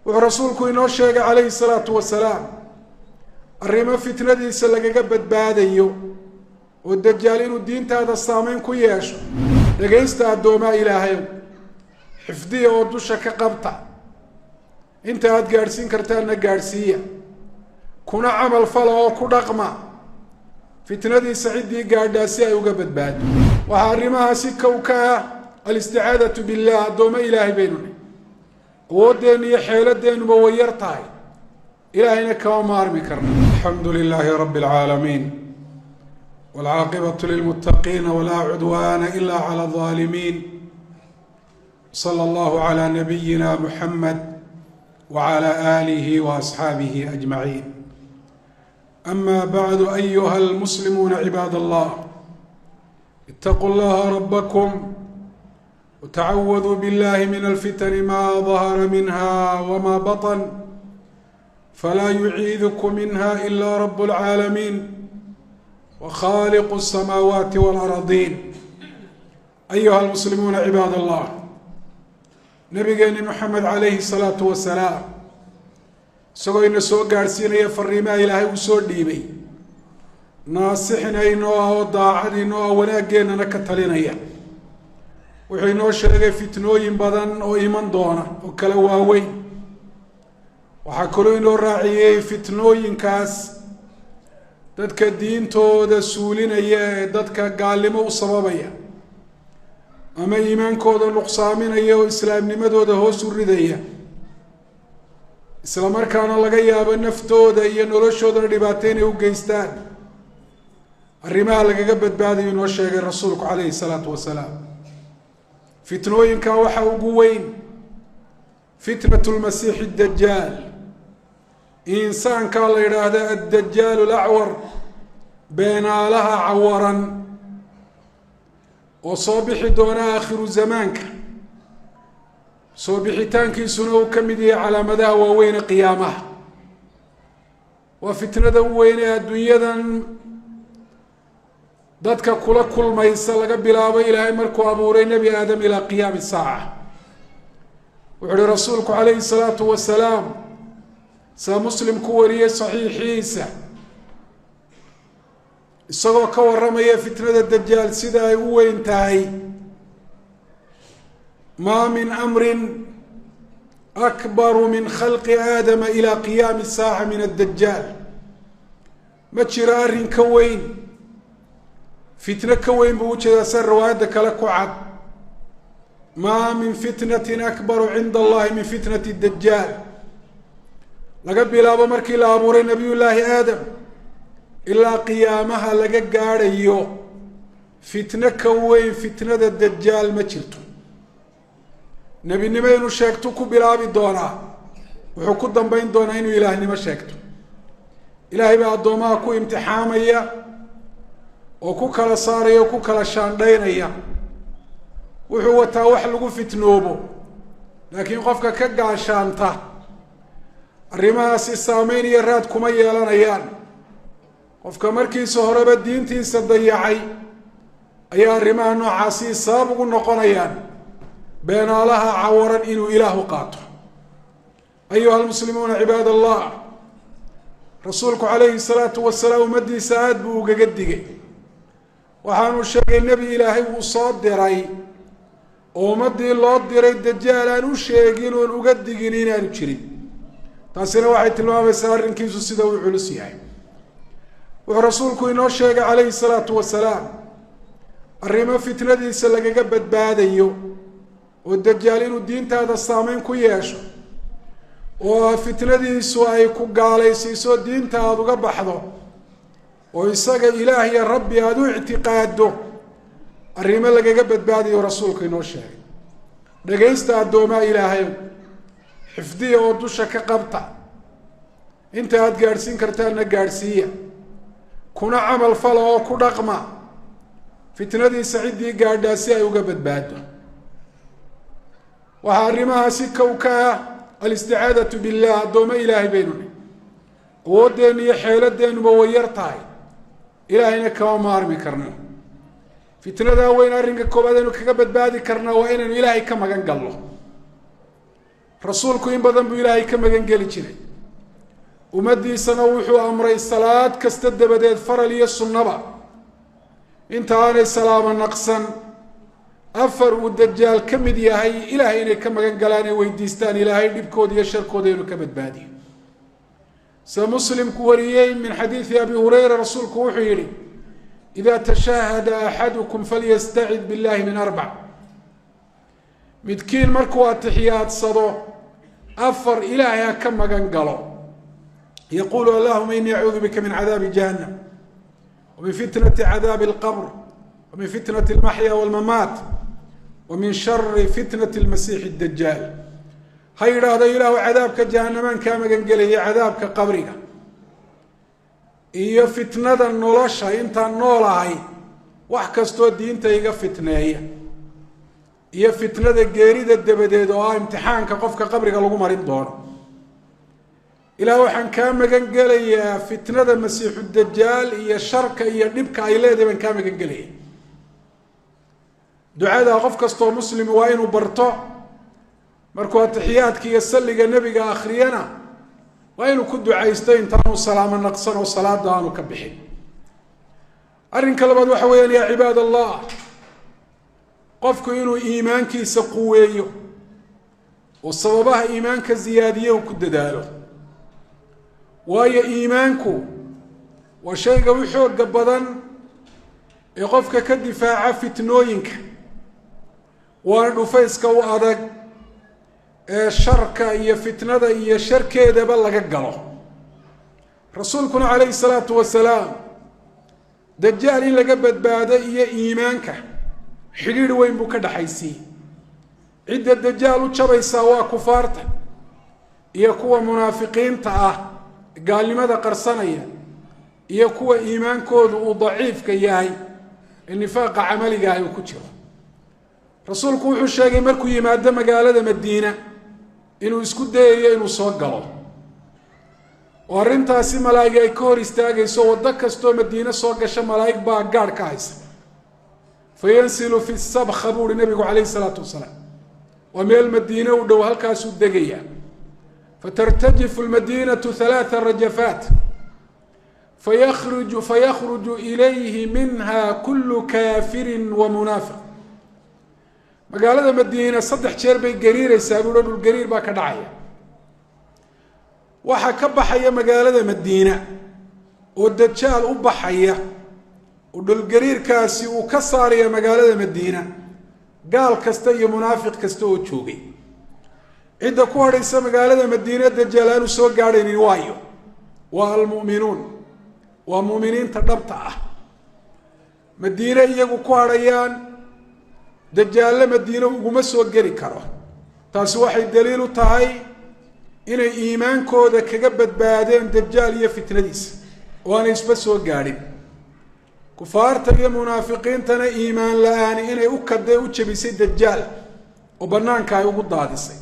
ورسولك إنه الشيخ عليه الصلاة والسلام الرمى فتنة سلقة بدباديو والدجالين الدين هذا الصامين كياشو لقيست الدوما إلهي حفظية ودوشة كقبطة انت هاد قارسين كرتالنا قارسية كنا عمل فلا وكنا قمع فتنة سعيدي قارداسية يقبد بعد وحرمها سكة وكا الاستعادة بالله الدوما إلهي بينوني ودين يحيل الدين بويرتاي إلهينا كوامار مكرنا. الحمد لله رب العالمين والعاقبة للمتقين ولا عدوان إلا على الظالمين. صلى الله على نبينا محمد وعلى آله وأصحابه أجمعين. أما بعد أيها المسلمون عباد الله، اتقوا الله ربكم وتعوذوا بالله من الفتن ما ظهر منها وما بطن، فلا يعيذكم منها إلا رب العالمين وخالق السماوات والأرضين. أيها المسلمون عباد الله، نبينا محمد عليه الصلاة والسلام سوينا سو غارسينيا فريما إلهي وسو ديبي ناصحنا إنو ضاعدنا وناجينا كتلينيا وحينو شيغay fitnooyin badan oo iman doona oo kala waaweyn. waxa kale inoo raaciyay fitnooyinkaas dadka diintooda suulinaya ee dadka gaalimo u sababaya ama iimaankooda nuqsaaminaya oo islaamnimadooda hoos u ridaya, isla markaana laga yaabo naftooda iyo noloshooda dhibaato inay u geystaan. arrimaha lagaga badbaadayo inoo sheegay rasuulku calayhi salaatu wasalaam. fitnooyinka waxa ugu weyn fitnatu lmasiixi dajaal, insaanka la yidhaahda addajaalu lacwar, beenaalaha cawaran oo soo bixi doona aakhiru zamaanka. soo bixitaankiisuna uu ka mid yahay calaamadaha waaweyne qiyaamaha. waa fitnada u weyn ee adduunyadan dadka kula kulmaysa laga bilaabo ilaahay markuu abuuray nebi aadam ilaa qiyaami saaca. wuxuu uhi rasuulku calayhi salaatu wasalaam saa muslim ku wariyey saxiixiisa isagoo ka warramaya fitnada dajaal sida ay u weyn tahay: maa min amrin akbaru min khalqi aadama ilaa qiyaami saaca min addajaal. ma jiro arrin ka weyn, fitno ka weyn buu ujeedaa sida riwaayadda kale ku cad. maa min fitnatin akbaru cinda allahi min fitnati dajaal. laga bilaabo markii la abuuray nabiyullaahi aadam ilaa qiyaamaha laga gaadhayo fitno ka weyn fitnada dajaal ma jirto. nebinimo inuu sheegto ku bilaabi doonaa, wuxuu ku dambayn doonaa inuu ilaahnimo sheegto. ilaahay baa addoomaha ku imtixaamaya oo ku kala saaraya oo ku kala shaandhaynaya. wuxuu wataa wax lagu fitnoobo, laakiin qofka ka gaashaanta arrimahaasi saameyn iyo raad kuma yeelanayaan. qofka markiisa horeba diintiisa dayacay ayaa arrimaha noocaasi sabab ugu noqonayaan beenaalaha cawaran inuu ilaahu qaato. ayuha almuslimuuna cibaad allah, rasuulku calayhi salaatu wasalaam ummadiisa aad buu ugaga digay. waxaanu sheegay nebi ilaahay uu soo diray oo ummadii loo diray dajaal aan u sheegin oon uga digin inaanu jirin. taasina waxay tilmaamaysaa arrinkiisu sida uu culus yahay. wuxuu rasuulku inoo sheegay calayhi salaatu wasalaam arrimo fitnadiisa lagaga badbaadayo oo dajaal inuu diintaada saameyn ku yeesho oo fitnadiisu ay ku gaalaysiiso diinta aada uga baxdo oo isaga ilaah iyo rabbi aada u ictiqaado. arrimo lagaga badbaadayo rasuulku inoo sheegay. dhagaysta addoomaa ilaahay, xifdiya oo dusha ka qabta. inta aada gaadhsiin kartaanna gaadhsiiya, kuna camal fala oo ku dhaqma fitnadiisa ciddii gaadhaa si ay uga badbaado. waxaa arrimaha si kow ka ah alisticaadatu billah addooma ilaahay baynuni. awoodeenna iyo xeeladeennuba way yar tahay, ilaahayna kama maarmi karno. fitnadaa weyn arrinka koobaad aynu kaga badbaadi karnaa waa inaynu ilaahay ka magan galno. rasuulku in badan buu ilaahay ka magan geli jiray ummaddiisana wuxuu amray salaad kasta dabadeed faral iyo sunnaba inta aanay salaamo naqsan afar uu dajaal ka mid yahay ilaahay inay ka magan galaan ee weydiistaan ilaahay dhibkooda iyo sharkooda inuu ka badbaadiyo sida muslimku wariyey min xadiidi abi hurayra rasuulku wuxuu yidhi idaa tashaahada axadukum falyastacid billahi min arbac midkiin markuu atixiyaadsado afar ilaahay ha ka magan galo yaqulu allahuma inii acuudu bika min cadaabi jahannam wamin fitnati cadaabi alqabr wamin fitnati almaxya walmamaat wamin shari fitnati almasiixi addajaal ha yidhaahdo ilaahu cadaabka jahanamaan kaa magan gelaya cadaabka qabriga iyo fitnada nolosha intaan noolahay wax kastoo diinta iga fitneeya iyo fitnada geerida dabadeed oo ah imtixaanka qofka qabriga lagu marin doono ilaah waxaan kaa magan gelayaa fitnada masiixu dajaal iyo sharka iyo dhibka ay leedahay baan kaa magan gelaya ducada qof kastoo muslimi waa inuu barto markuu atixiyaadka iyo salliga nebiga akhriyana waa inuu ku ducaysto intaanu salaamo naqsan oo salaada aanu ka bixin arrinka labaad waxa weeyaan yaa cibaad allah qofku inuu iimaankiisa quweeyo oo sababaha iimaanka ziyaadiye uu ku dadaalo waayo iimaanku waa shayga u xooga badan ee qofka ka difaaca fitnooyinka waana dhufayska u adag ee sharka iyo fitnada iyo sharkeedaba laga galo rasuulkuna calayhi salaatu wasalaam dajaal in laga badbaado iyo iimaanka xidhiidh weyn buu ka dhaxaysiiyey cidda dajaal u jabaysaa waa kufaarta iyo kuwa munaafiqiinta ah gaalnimada qarsanaya iyo kuwa iimaankoodu uu daciifka yahay ee nifaaqa camaliga ah uu ku jiro rasuulku wuxuu sheegay markuu yimaado magaalada madiina inuu isku dayayo inuu soo galo oo arrintaasi malaa'ig ay ka hor istaagayso waddo kastoo madiine soo gasha malaa'ig baa gaadh ka haysa fayansilu fi sabkha buu uhi nabigu calayhi salaatu wasalaam waa meel madiine u dhow halkaasuu degayaa fatartajifu lmadiinatu halaatha rajafaat fayakhruju ilayhi minha kullu kaafirin wa munaafiq magaalada madiina 3 jeer bay gariiraysaa buuha dhul gariir baa ka dhacaya waxaa ka baxaya magaalada madiina oo dajaal u baxaya oo dhulgariirkaasi uu ka saaraya magaalada madiina gaal kasta iyo munaafiq kasta oo joogay cidda ku hadhaysa magaalada madiina dajaal aanu soo gaadhaynin waayo waa almu'minuun waa mu'miniinta dhabta ah madiine iyagu ku hadhayaan dajaalle madiine uguma soo geli karo taasi waxay daliil u tahay inay iimaankooda kaga badbaadeen dajaal iyo fitnadiisa oo aanay isba soo gaadhin kufaarta iyo munaafiqiintana iimaan la-aani inay u kadday u jabisay dajaal oo bannaanka ay ugu daadisay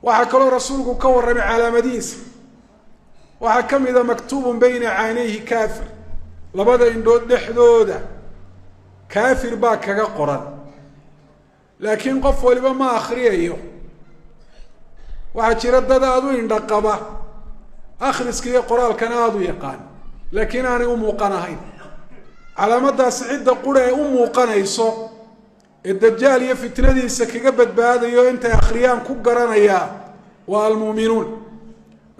waxaa kaloo rasuulku ka warramay calaamadihiisa waxaa ka mid a maktuubun bayna caynayhi kaafir labada indhood dhexdooda kaafir baa kaga qoran laakiin qof waliba ma akhriyayo waxaa jira dad aada u indhaqaba akhriska iyo qoraalkana aada u yaqaan laakiin aanay u muuqan ahayn calaamadaasi cidda qura ee u muuqanayso ee dajaal iyo fitnadiisa kaga badbaadayo intay akhriyaan ku garanayaa waa almu'minuun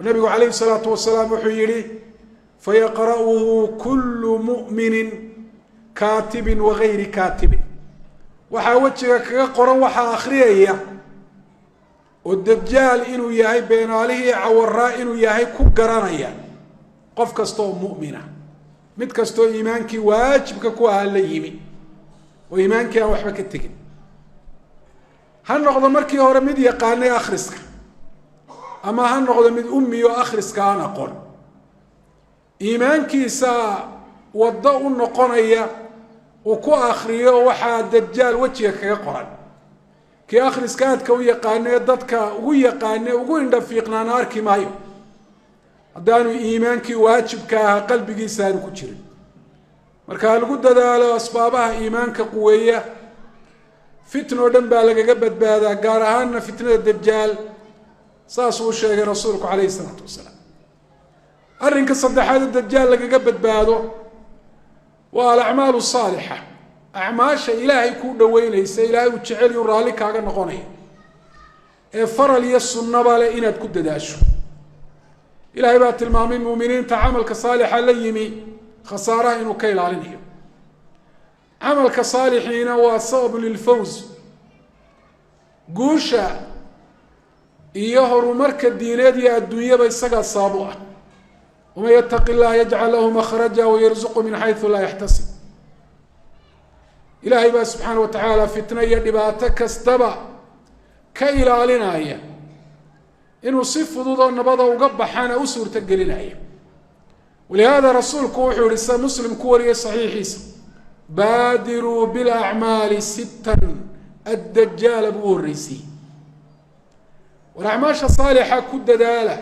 nabigu calayhi salaatu wasalaam wuxuu yidhi fayaqra'uhu kullu mu'minin kaatibin wagayri kaatibin waxaa wejiga kaga qoran waxaa akhriyaya oo dajaal inuu yahay beenaalihii cawaraa inuu yahay ku garanaya qof kasta oo mu'mina mid kastoo iimaankii waajibka ku ahaa la yimi oo iimaankii aan waxba ka tegin ha noqdo markii hore mid yaqaanay akhriska ama ha noqdo mid ummi oo akhriska aan aqoon iimaankiisa waddo u noqonaya uu ku akhriyo waxaa dajaal wejiga kaga qoran kii akhriska aadka u yaqaanee dadka ugu yaqaane ugu indhafiiqnaana arki maayo haddaanu iimaankii waajibka ahaa qalbigiisa aanu ku jirin marka ha lagu dadaalo asbaabaha iimaanka quweeya fitno dhan baa lagaga badbaadaa gaar ahaanna fitnada dajaal saas uu sheegay rasuulku calayhi salaatu wasalaam arrinka saddexaad ee dajaal lagaga badbaado waa alacmaalu saalixa acmaasha ilaahay kuu dhoweynaysa ilaahay uu jecel iyo raalli kaaga noqonaya ee faral iyo sunnaba leh inaad ku dadaasho ilaahay baa tilmaamay muuminiinta camalka saalixa la yimi khasaaraha inuu ka ilaalinayo camalka saalixiina waa sababu lilfawz guusha iyo horumarka diineed iyo adduunyaba isagaa sabab u ah waman yattaqi llaha yajcal lahu makhraja wayarzuqu min xaysu laa yaxtasib ilaahay baa subxaana wa tacaala fitno iyo dhibaato kastaba ka ilaalinaya inuu si fudud oo nabada uga baxana u suurto gelinaya walihaada rasuulku wuxuu yihi sida muslim ku wariyay saxiixiisa baadiruu bilacmaali sittan addajaala buu u horreysiyey war acmaasha saalixa ku dadaala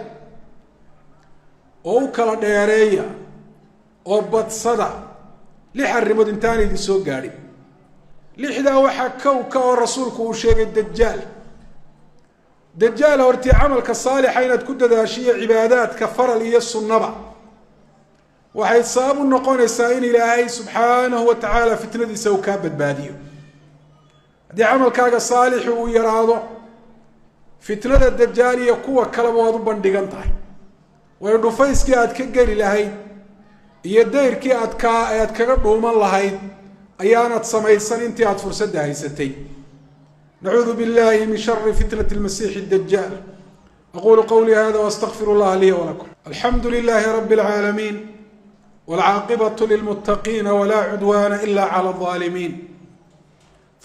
oo u kala dheereeya oo badsada 6 arrimood intaan idin soo gaadhin 6daa waxaa ka oo rasuulku uu sheegay dajaal hortii camalka saalixa inaad ku dadaashiyo cibaadaadka faral iyo sunnaba waxay sabab u noqonaysaa in ilaahay subxaanahu wa tacaala fitnadiisa uu kaa badbaadiyo haddii camalkaaga saalixu uu yaraado fitnada dajaal iyo kuwa kaleba waad u bandhigan tahay way dhufayskii aad ka geli lahayd iyo dayrkii aad kaga dhuuman lahayd ayaanad samaysan intii aad fursadda haysatay nacuudu billahi min shari fitnati lmasiixi dajaal aqulu qawlii hada waastaqfiru llaha lii walakum alxamdu lilahi rabi alcaalamiin waalcaaqibatu lilmuttaqiina walaa cudwaana ila cala alظaalimiin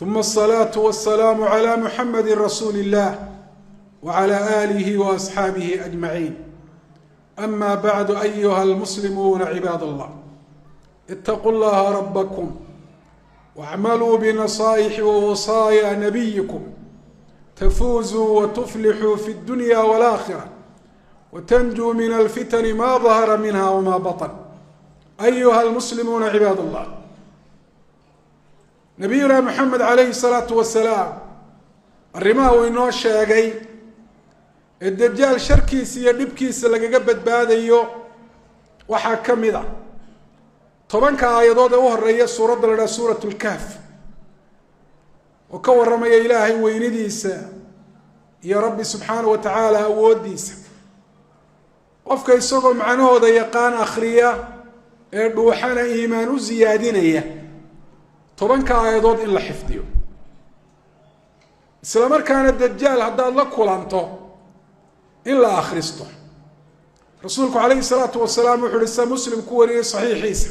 uma asalaatu wasalaamu cala muxamadi rasuuli illah wacala aalihi waasxaabihi ajmaciin ama bacdu ayuha almuslimuuna cibaad allah itaquu llaha rabakum واعملوا بنصائح ووصايا نبيكم تفوزوا وتفلحوا في الدنيا والآخرة وتنجوا من الفتن ما ظهر منها وما بطن أيها المسلمون عباد الله نبينا محمد عليه الصلاة والسلام الرماه إنه الشاقي الدجال شركيس يدبكيس لقى قبت باديو وحاكم ذا tobanka aayadood ee u horeeya suuradda la dhaha suuratu lkahf oo ka warramaya ilaahay weynidiisa iyo rabbi subxaanahu wa tacaala awooddiisa qofka isagoo macnahooda yaqaan akhriya ee dhuuxana iimaan u siyaadinaya tobanka aayadood in la xifdiyo isla markaana dajaal haddaad la kulanto in la akhristo rasuulku calayhi salaatu wasalaam wuxu uhi sida muslim ku wariyey saxiixiisa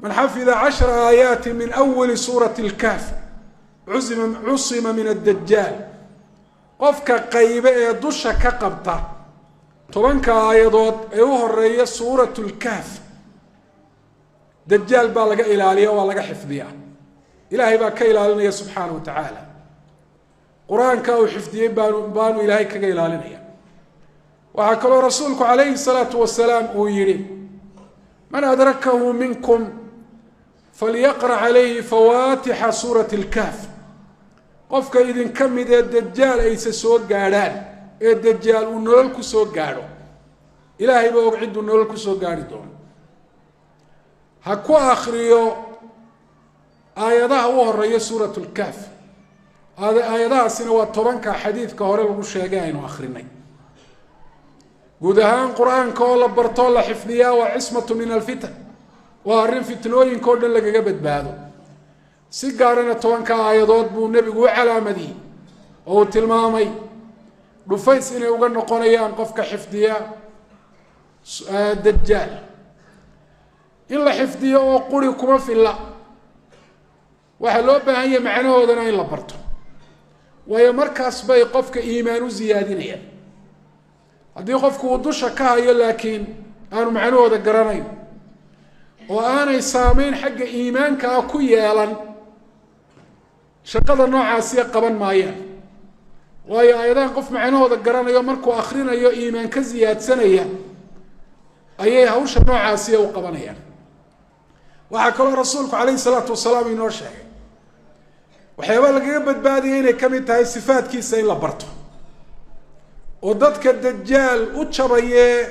من حفظ 10 آيات من أول سورة الكهف عصم من الدجال qofka qaybe ee dusha ka qabta tobanka aayadood ee u horeeya suuratu lkahf dajaal baa laga ilaaliya waa laga xifdiyaa ilaahay baa ka ilaalinaya subxaanahu wa tacaala qur-aanka uu xifdiyey baanu ilaahay kaga ilaalinaya waxaa kaloo rasuulku calayhi salaatu wasalaam uu yihi man adrakahu minkum falyaqra calayhi fawaatixa suurati lkahf qofka idinka mid ee dajaal aysa soo gaadhaan ee dajaal uu nolol ku soo gaadho ilaahay baa og cidduu nolol ku soo gaadhi doono ha ku akriyo aayadaha u horeeya suuratu lkahf aayadahaasina waa tobanka xadiidka hore lagu sheegay aynu akrinay guud ahaan qur-aanka oo la bartoo la xifdiyaa waa cismatu min alfitan waa arrin fitnooyinka o dhan lagaga badbaado si gaarana tobanka aayadood buu nebigu u calaamadiyey oo uu tilmaamay dhufays inay uga noqonayaan qofka xifdiya dajaal in la xifdiyo oo quri kuma filla waxaa loo baahan yahay macnahoodana in la barto waayo markaas bay qofka iimaan u siyaadinayaan haddii qofku uu dusha ka hayo laakiin aanu macnahooda garanayn oo aanay saameyn xagga iimaanka ah ku yeelan shaqada noocaasiya qaban maayaan waayo aayadahan qof macnahooda garanayo markuu akrinayo iimaan ka siyaadsanaya ayay hawsha noocaasiya u qabanayaan waxaa kaloo rasuulku calayhi salaatu wasalaam inoo sheegay waxyaabaa lagaga badbaadaya inay ka mid tahay sifaadkiisa in la barto oo dadka dajaal u jabayee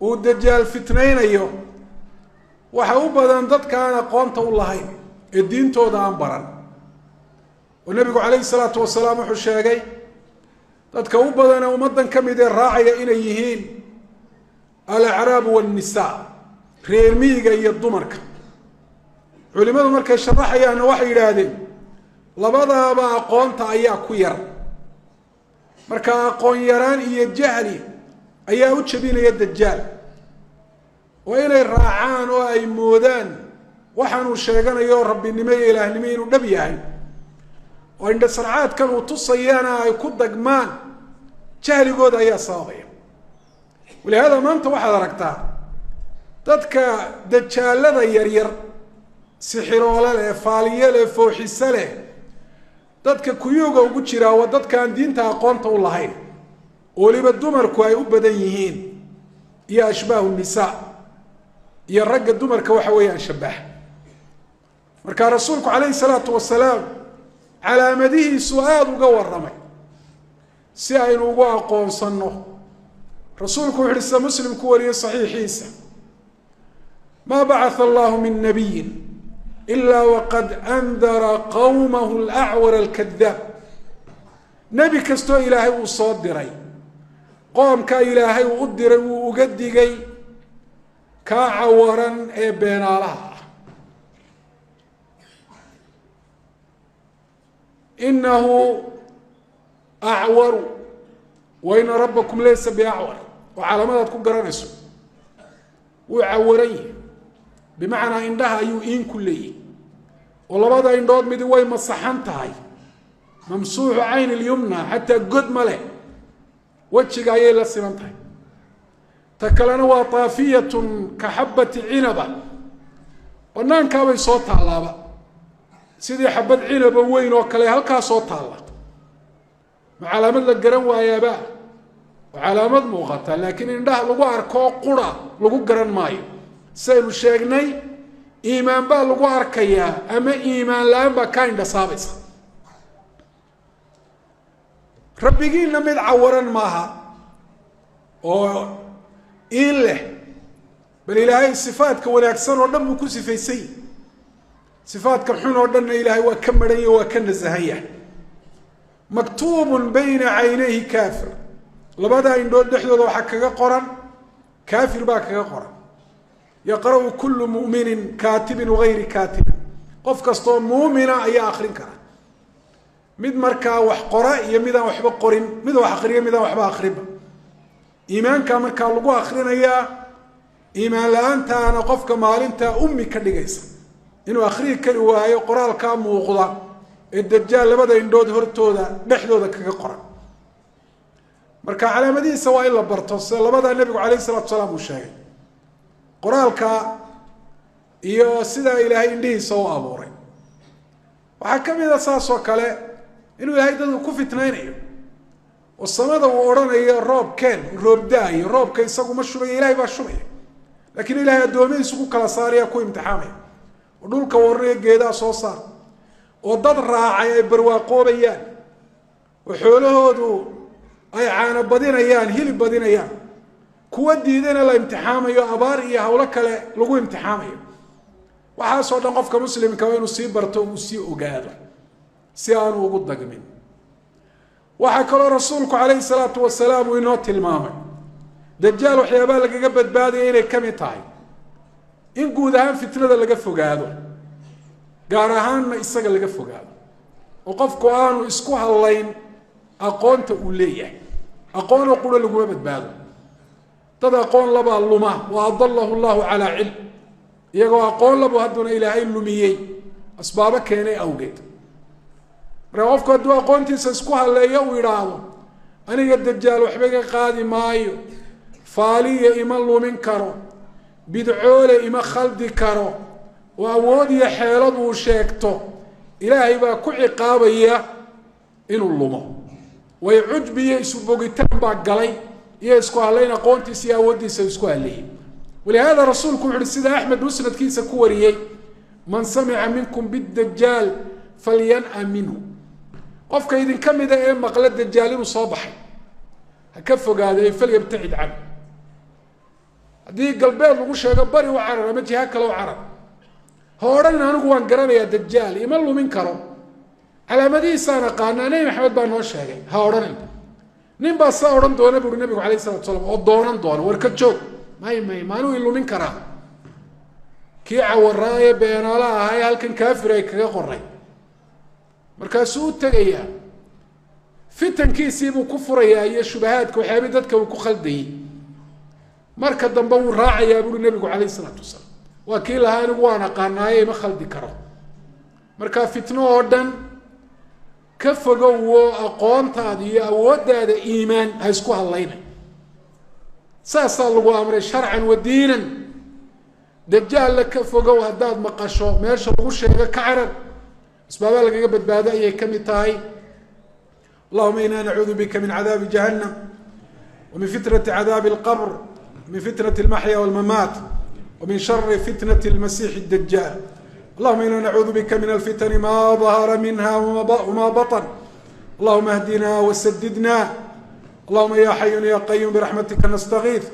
uu dajaal fitnaynayo waxa u badan dadka aan aqoonta u lahayn ee diintooda aan baran oo nabigu calayhi salaatu wasalaam wuxuu sheegay dadka u badan ee ummaddan ka mid ee raacaya inay yihiin alacraabu waannisaa reer miyiga iyo dumarka culimadu markay sharaxayaanna waxay yidhaahdeen labadaaba aqoonta ayaa ku yar marka aqoon yaraan iyo jahli ayaa u jabinaya dajaal oo inay raacaan oo ay moodaan waxaanuu sheeganayo rabbinimo iyo ilaahnimo inuu dhab yahay oo indhasarcaadkan uu tusayana ay ku dagmaan jahligooda ayaa sababaya walihaada maanta waxaad aragtaa dadka dajaalada yaryar sixiroole leh faaliye leh fooxise leh dadka kuyuuga ugu jiraa waa dadkaan diinta aqoonta u lahayn oo weliba dumarku ay u badan yihiin iyo ashbaahu nisaa iyo ragga dumarka waxa weeyaan shabaah marka rasuulku calayhi salaatu wasalaam calaamadihiisu aada uga warramay si aynu ugu aqoonsanno rasuulku wuxu uhi sida muslim ku wariyey saxiixiisa maa bacatha allahu min nabiyin ilaa waqad andara qawmahu alacwar alkadaab nebi kastoo ilaahay uu soo diray qoomkaa ilaahay uu u diray wuu uga digay kaa cawaran ee beenaalaha ah inahu acwaru wa ina rabbakum laysa biacwar oo calaamadaad ku garanayso wuu cawaran yahay bimacnaa indhaha ayuu iin ku leeyahy oo labada indhood midi way masaxan tahay mamsuuxu cayn ilyumna xataa god ma leh wejiga ayay la siman tahay ta kalena waa taafiyatun ka xabati cinaba banaankaabay soo taallaaba sidii xabad cinaba weyn oo kale halkaa soo taalla ma calaamad la garan waayaaba waa calaamad muuqata laakiin indhaha lagu arkoo qura lagu garan maayo saynu sheegnay iimaan baa lagu arkayaa ama iimaan la-aan baa kaa indha saabaysa rabbigiinna mid cawaran maaha oo iin leh bal ilaahay sifaadka wanaagsan oo dhan buu ku sifaysay sifaadka xun oo dhanna ilaahay waa ka marhanya waa ka nasahanya maktuubun bayna caynayhi kaafir labadaa indhood dhexdooda waxaa kaga qoran kaafir baa kaga qoran yaqra'u kullu mu'minin kaatibin wagayri kaatibin qof kastoo muumina ayaa akrin kara mid markaa wax qora iyo midaan waxba qorin mid wax akriya midaan waxba akrinba iimaankaa markaa lagu akrinayaa iimaan la-aantaana qofka maalintaa ummi ka dhigaysa inuu akriyi kari waayo qoraalkaa muuqda ee dajaal labada indhood hortooda dhexdooda kaga qoran marka calaamadihiisa waa in la barto sida labadaa nebigu calayhi salatu salaam uu sheegay qoraalka iyo sidaa ilaahay indhihiisa u abuuray waxaa ka mid a saas oo kale inuu ilaahay dadku ku fitnaynayo oo samada uu odhanayo roobkeen roob da-ayo roobka isagu ma shubaya ilaahay baa shubaya laakiin ilaahay addoomihiisu ku kala saaraya ku imtixaamaya oo dhulka waranayo geedaha soo saar oo dad raacay ay barwaaqoobayaan oo xoolahoodu ay caano badinayaan hilib badinayaan kuwa diidana la imtixaamayo abaar iyo hawlo kale lagu imtixaamayo waxaasoo dhan qofka muslimka waa inuu sii barto uu sii ogaado si aanu ugu dagmin waxaa kaloo rasuulku calayhi salaatu wasalaam uu inoo tilmaamay dajaal waxyaabaha lagaga badbaadaya inay ka mid tahay in guud ahaan fitnada laga fogaado gaar ahaanna isaga laga fogaado oo qofku aanu isku hadlayn aqoonta uu leeyahay aqoonoo qura laguma badbaado dad aqoon labaa luma wa adallahu llahu calaa cilm iyagoo aqoon labu hadduna ilaahay lumiyey asbaabo keenay awgeed markaa qofku hadduu aqoontiisa isku hadleeyo uu idhaahdo aniga dajaal waxba iga qaadi maayo faaliya ima lumin karo bidcoole ima khaldi karo oo awood iyo xeelad uu sheegto ilaahay baa ku ciqaabaya inuu lumo way cujbiyo isu bogitaan baa galay iyo isku hadlayn aqoontiisa iyo awooddiisa isku hadleeyey walihaada rasuulku wuxu uhi sida axmed musnadkiisa ku wariyey man samica minkum bidajaal falyan'a minhu qofka idinka mida ee maqla dajaal inuu soo baxay ha ka fogaada ee falyabtacid canhu haddii galbeed lagu sheego bari u carar ama jiha kale u carar ha odhan anigu waan garanayaa dajaal ima lumin karo calaamadihiisaan aqaanaa nebi maxamed baa noo sheegay ha odhanin nin baa saa odhan doona buuri nabigu alayh isalatu salaam oo doonan doona war ka joog maanuu ilumin karaa kii cawaraa ee beenaala ahaa ee halkan kaafir ay kaga qoray markaasuu u tegayaa fitankiisiibuu ku furayaa iyo shubahaadka waxyaabii dadka uu ku khaldayey marka dambe wuu raacayaa buuri nabigu calayh isalaatu wasalaam waa kii lahaa anigu waan aqaanaaye ima khaldi karo marka fitno oo dhan ka fogowo aqoontaada iyo awooddaada iimaan ha isku hadlaynay saasaa lagu amray sharcan wa diinan dajaalla ka fogow haddaad maqasho meesha lagu sheego ka carar asbaabaa lagaga badbaado ayay ka mid tahay allahuma inaa nacuudu bika min cadaabi jahannam wa min fitnati cadaabi alqabr min fitnati almaxya walmamaat wa min shari fitnati almasiixi dajaal اللهم إنا نعوذ بك من الفتن ما ظهر منها وما بطن اللهم اهدنا وسددنا اللهم يا حي يا قيوم برحمتك نستغيث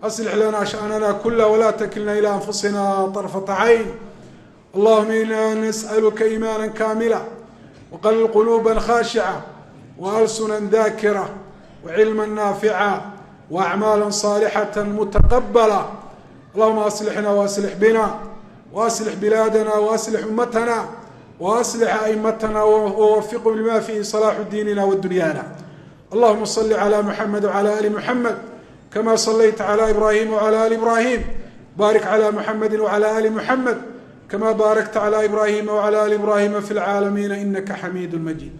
أصلح لنا شأننا كله ولا تكلنا إلى أنفسنا طرفة عين اللهم إنا نسألك إيمانا كاملا وقلب قلوبا خاشعة وألسنا ذاكرة وعلما نافعا وأعمالا صالحة متقبلة اللهم أصلحنا وأصلح بنا وأصلح بلادنا وأصلح أمتنا وأصلح أئمتنا ووفقهم لما فيه صلاح ديننا ودنيانا اللهم صل على محمد وعلى آل محمد كما صليت على إبراهيم وعلى آل إبراهيم بارك على محمد وعلى آل محمد كما باركت على إبراهيم وعلى آل إبراهيم في العالمين إنك حميد مجيد